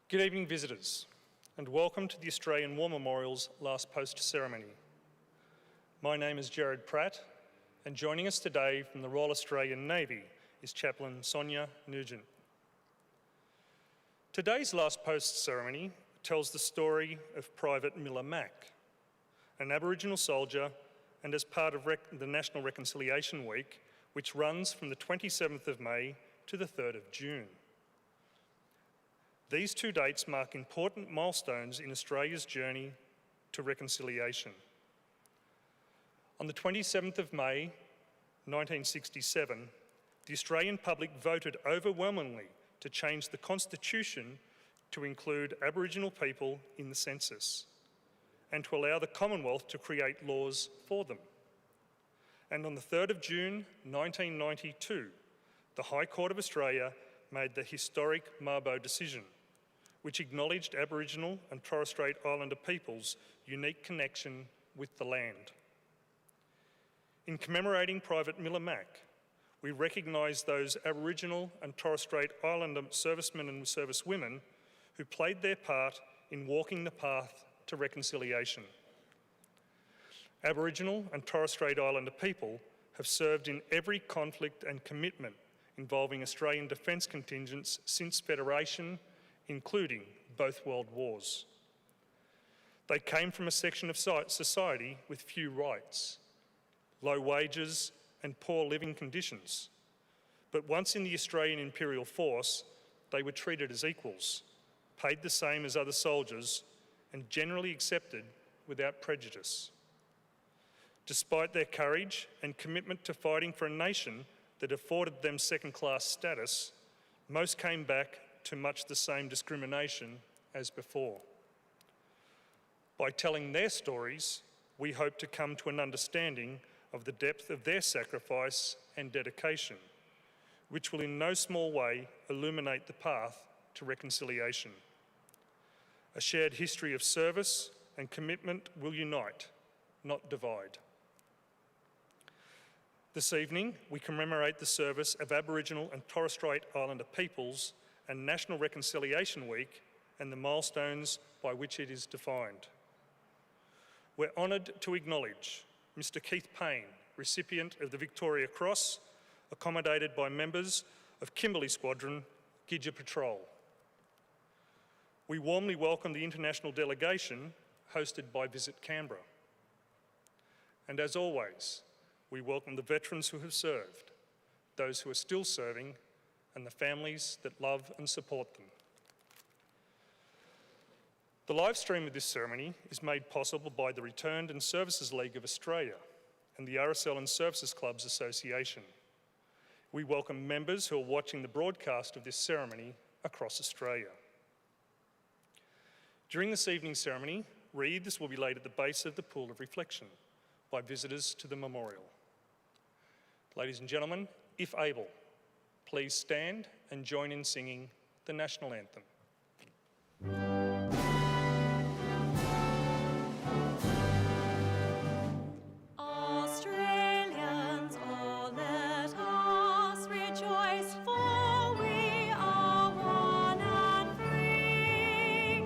Good evening, visitors, and welcome to the Australian War Memorial's last post ceremony. My name is Jared Pratt, and joining us today from the Royal Australian Navy is Chaplain Sonia Nugent. Today's last post ceremony tells the story of Private Miller Mack, an Aboriginal soldier, and as part of the National Reconciliation Week, which runs from the 27th of May to the 3rd of June. These two dates mark important milestones in Australia's journey to reconciliation. On the 27th of May, 1967, the Australian public voted overwhelmingly to change the Constitution to include Aboriginal people in the census and to allow the Commonwealth to create laws for them. And on the 3rd of June 1992, the High Court of Australia made the historic Mabo decision, which acknowledged Aboriginal and Torres Strait Islander peoples' unique connection with the land. In commemorating Private Miller Mack, we recognise those Aboriginal and Torres Strait Islander servicemen and servicewomen who played their part in walking the path to reconciliation. Aboriginal and Torres Strait Islander people have served in every conflict and commitment involving Australian defence contingents since Federation, including both World Wars. They came from a section of society with few rights, low wages and poor living conditions. But once in the Australian Imperial Force, they were treated as equals, paid the same as other soldiers, and generally accepted without prejudice. Despite their courage and commitment to fighting for a nation that afforded them second-class status, most came back to much the same discrimination as before. By telling their stories, we hope to come to an understanding of the depth of their sacrifice and dedication, which will in no small way illuminate the path to reconciliation. A shared history of service and commitment will unite, not divide. This evening, we commemorate the service of Aboriginal and Torres Strait Islander peoples and National Reconciliation Week and the milestones by which it is defined. We're honoured to acknowledge Mr. Keith Payne, recipient of the Victoria Cross, accommodated by members of Kimberley Squadron, Gidja Patrol. We warmly welcome the international delegation hosted by Visit Canberra. And as always, we welcome the veterans who have served, those who are still serving, and the families that love and support them. The live stream of this ceremony is made possible by the Returned and Services League of Australia and the RSL and Services Clubs Association. We welcome members who are watching the broadcast of this ceremony across Australia. During this evening's ceremony, wreaths will be laid at the base of the pool of reflection by visitors to the memorial. Ladies and gentlemen, if able, please stand and join in singing the national anthem. Australians, oh, let us rejoice, for we are one and free.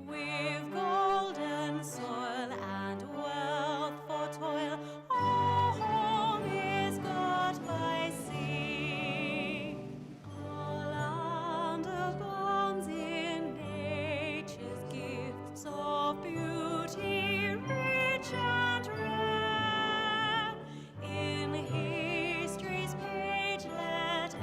We've golden soil and wealth for toil. Our home is good by sea. Our land abounds in nature's gifts of beauty, rich and rare. In history's page, let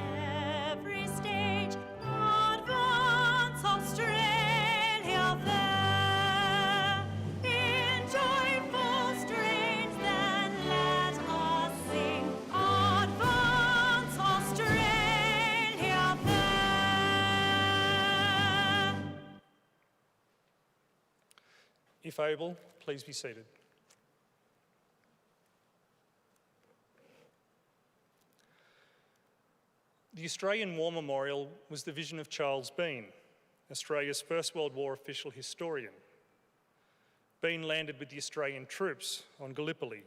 every stage advance Australia fair. In joyful strains, then let us sing, advance Australia fair. If able, please be seated. The Australian War Memorial was the vision of Charles Bean, Australia's First World War official historian. Bean landed with the Australian troops on Gallipoli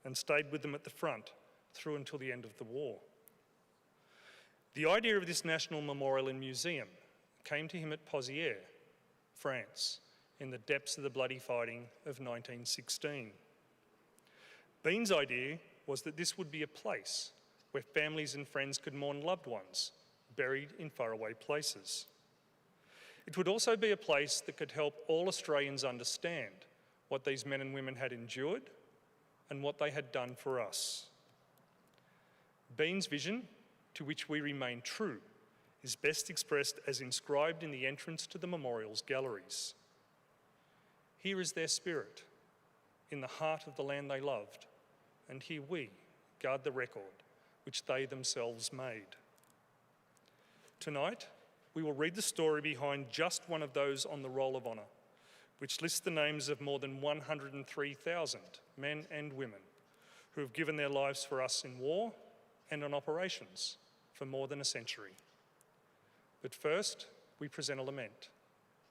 and stayed with them at the front through until the end of the war. The idea of this national memorial and museum came to him at Pozières France, in the depths of the bloody fighting of 1916. Bean's idea was that this would be a place where families and friends could mourn loved ones buried in faraway places. It would also be a place that could help all Australians understand what these men and women had endured and what they had done for us. Bean's vision, to which we remain true, is best expressed as inscribed in the entrance to the memorial's galleries. Here is their spirit, in the heart of the land they loved, and here we guard the record which they themselves made. Tonight, we will read the story behind just one of those on the Roll of Honour, which lists the names of more than 103,000 men and women who have given their lives for us in war and on operations for more than a century. But first, we present a lament,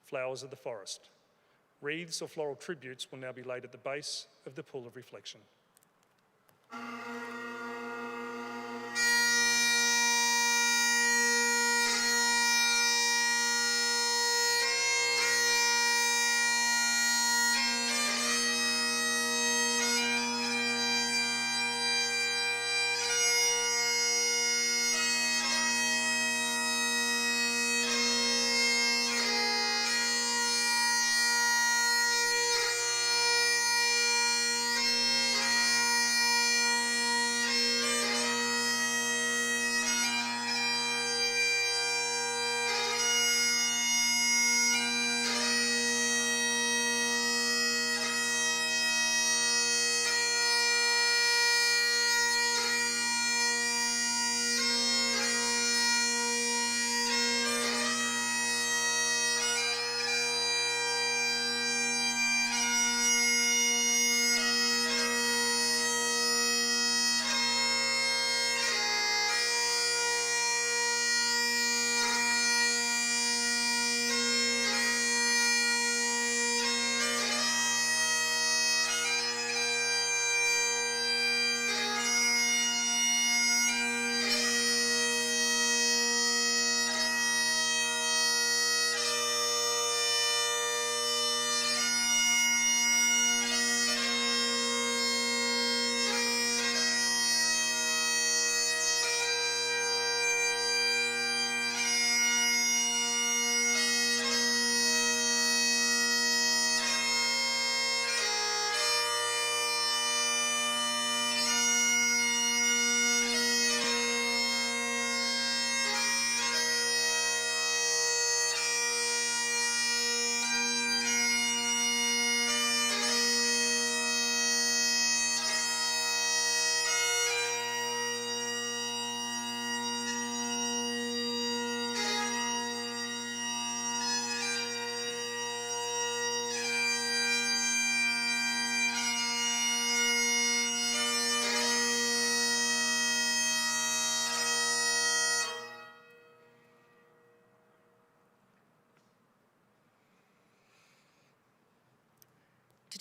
Flowers of the Forest. Wreaths or floral tributes will now be laid at the base of the pool of reflection.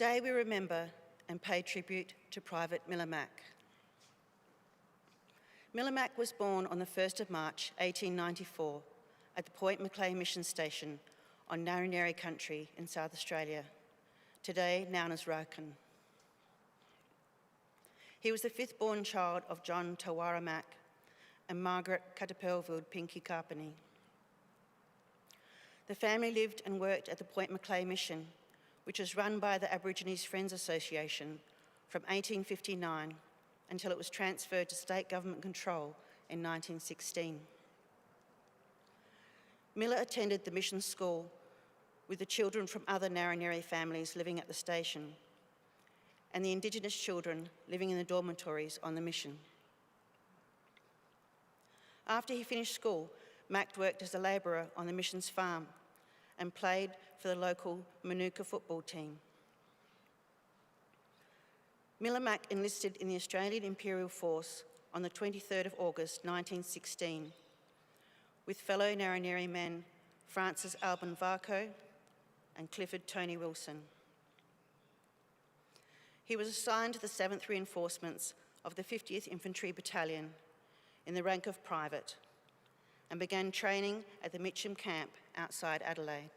Today we remember and pay tribute to Private Miller Mack. Miller Mack was born on the 1st of March 1894 at the Point Macleay Mission Station on Narranyeri country in South Australia, today known as Raukin. He was the fifth born child of John Tawara Mack and Margaret Catapelwood Pinky Carpeney. The family lived and worked at the Point Macleay Mission, which was run by the Aborigines Friends Association from 1859 until it was transferred to state government control in 1916. Miller attended the mission school with the children from other Narranyeri families living at the station and the Indigenous children living in the dormitories on the mission. After he finished school, Mack worked as a labourer on the mission's farm and played for the local Manuka football team. Miller Mack enlisted in the Australian Imperial Force on the 23rd of August 1916 with fellow Narranyeri men Francis Alban Varco and Clifford Tony Wilson. He was assigned to the 7th Reinforcements of the 50th Infantry Battalion in the rank of private and began training at the Mitcham camp outside Adelaide.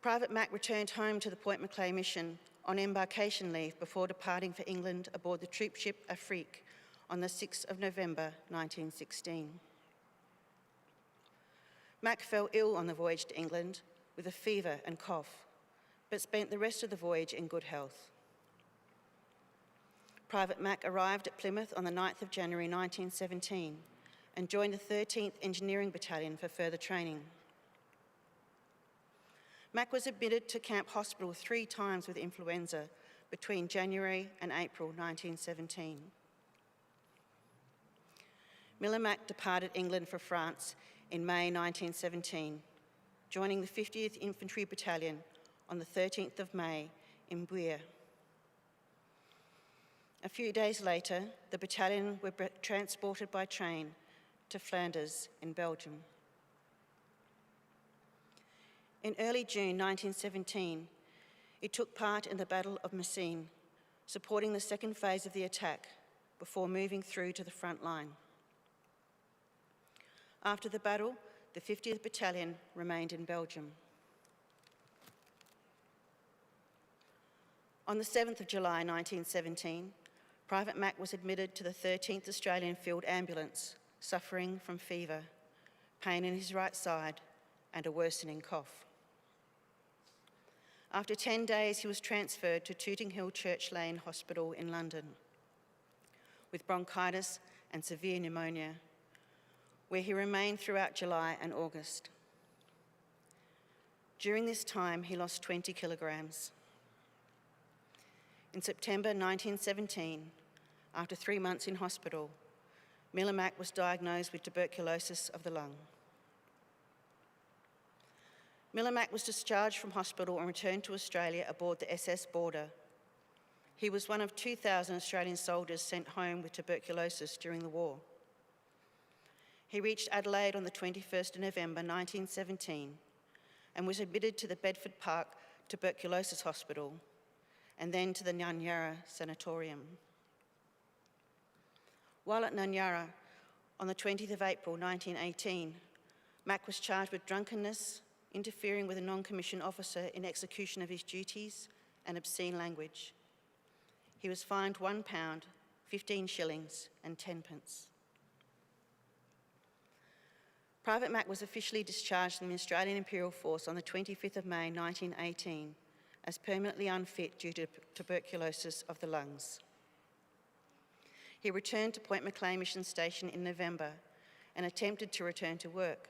Private Mack returned home to the Point Macleay mission on embarkation leave before departing for England aboard the troop ship Afrique on the 6th of November 1916. Mack fell ill on the voyage to England with a fever and cough, but spent the rest of the voyage in good health. Private Mack arrived at Plymouth on the 9th of January 1917 and joined the 13th Engineering Battalion for further training. Mack was admitted to Camp Hospital 3 times with influenza between January and April 1917. Miller Mack departed England for France in May 1917, joining the 50th Infantry Battalion on the 13th of May in Bouille. A few days later, the battalion were transported by train to Flanders in Belgium. In early June 1917, it took part in the Battle of Messines, supporting the second phase of the attack before moving through to the front line. After the battle, the 50th Battalion remained in Belgium. On the 7th of July 1917, Private Mack was admitted to the 13th Australian Field Ambulance, suffering from fever, pain in his right side, and a worsening cough. After 10 days, he was transferred to Tooting Hill Church Lane Hospital in London with bronchitis and severe pneumonia, where he remained throughout July and August. During this time, he lost 20 kilograms. In September 1917, after 3 months in hospital, Miller Mack was diagnosed with tuberculosis of the lung. Miller Mack was discharged from hospital and returned to Australia aboard the SS Border. He was one of 2,000 Australian soldiers sent home with tuberculosis during the war. He reached Adelaide on the 21st of November 1917 and was admitted to the Bedford Park Tuberculosis Hospital and then to the Nyanyara Sanatorium. While at Nyanyara, on the 20th of April 1918, Mack was charged with drunkenness, interfering with a non-commissioned officer in execution of his duties, and obscene language. He was fined £1, 15 shillings and 10 pence. Private Mack was officially discharged from the Australian Imperial Force on the 25th of May 1918 as permanently unfit due to tuberculosis of the lungs. He returned to Point Macleay Mission Station in November and attempted to return to work,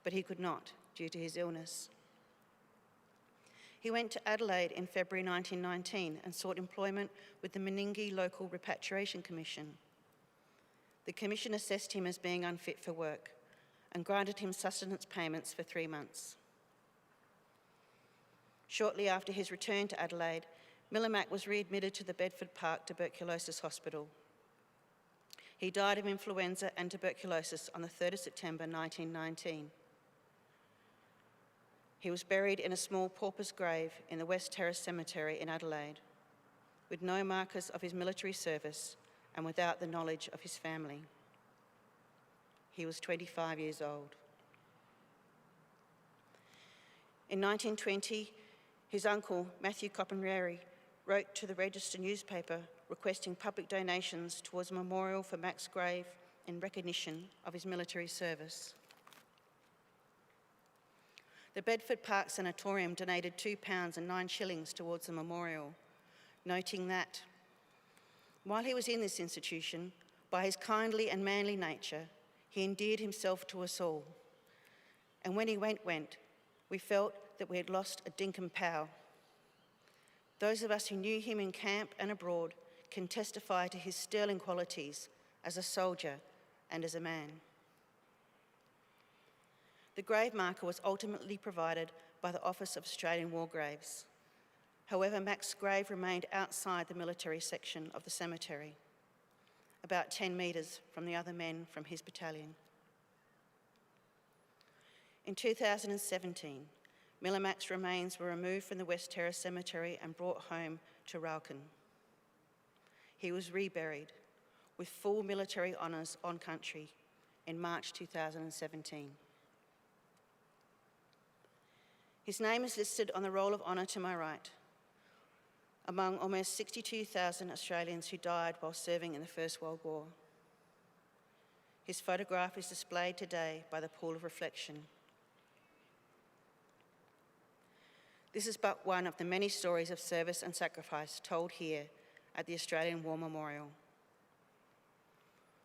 but he could not due to his illness. He went to Adelaide in February 1919 and sought employment with the Meningie Local Repatriation Commission. The commission assessed him as being unfit for work and granted him sustenance payments for 3 months. Shortly after his return to Adelaide, Miller Mack was readmitted to the Bedford Park Tuberculosis Hospital. He died of influenza and tuberculosis on the 3rd of September 1919. He was buried in a small pauper's grave in the West Terrace Cemetery in Adelaide, with no markers of his military service and without the knowledge of his family. He was 25 years old. In 1920, his uncle, Matthew Coppenrary, wrote to the Register newspaper requesting public donations towards a memorial for Mack's grave in recognition of his military service. The Bedford Park Sanatorium donated £2 and 9 shillings towards the memorial, noting that, while he was in this institution, by his kindly and manly nature, he endeared himself to us all. And when he went, we felt that we had lost a dinkum pow. Those of us who knew him in camp and abroad can testify to his sterling qualities as a soldier and as a man. The grave marker was ultimately provided by the Office of Australian War Graves. However, Mack's grave remained outside the military section of the cemetery, about 10 metres from the other men from his battalion. In 2017, Miller Mack's remains were removed from the West Terrace Cemetery and brought home to Ralkin. He was reburied with full military honours on country in March 2017. His name is listed on the Roll of Honour to my right, among almost 62,000 Australians who died while serving in the First World War. His photograph is displayed today by the Pool of Reflection. This is but one of the many stories of service and sacrifice told here at the Australian War Memorial.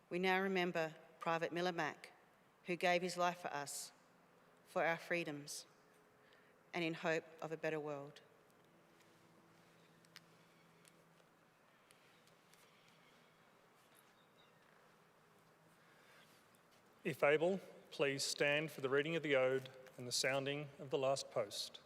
We now remember Private Miller Mack, who gave his life for us, for our freedoms, and in hope of a better world. If able, please stand for the reading of the ode and the sounding of the last post.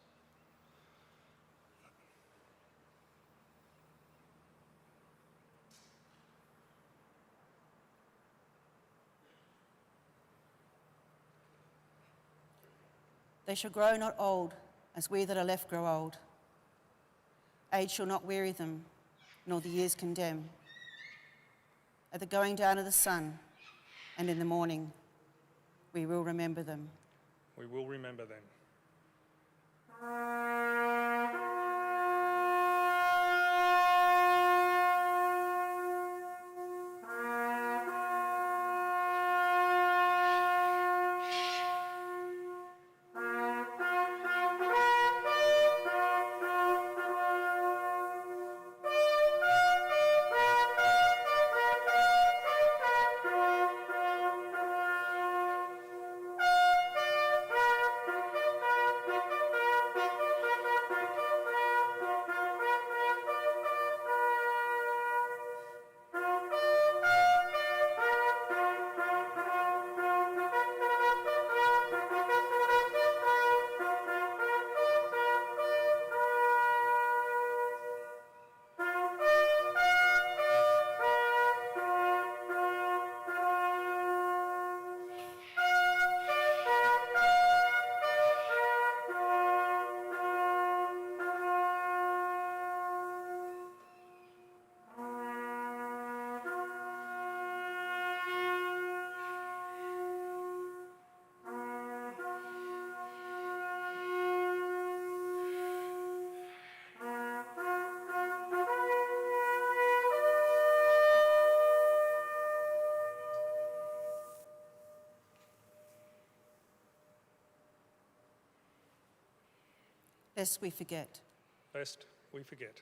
They shall grow not old, as we that are left grow old. Age shall not weary them, nor the years condemn. At the going down of the sun, and in the morning, we will remember them. We will remember them. Lest we forget. Lest we forget.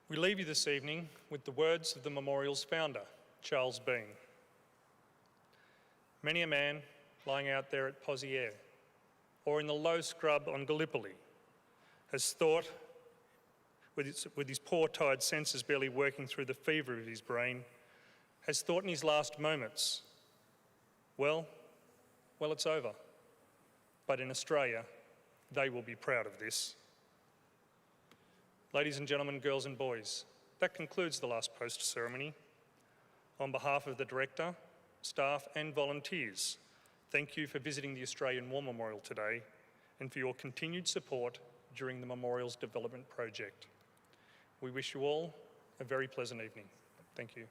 We leave you this evening with the words of the memorial's founder, Charles Bean. Many a man lying out there at Pozières or in the low scrub on Gallipoli has thought, with his poor tired senses barely working through the fever of his brain, has thought in his last moments, well, it's over. But in Australia, they will be proud of this. Ladies and gentlemen, girls and boys, that concludes the last post ceremony. On behalf of the Director, staff and volunteers, thank you for visiting the Australian War Memorial today and for your continued support during the Memorial's development project. We wish you all a very pleasant evening. Thank you.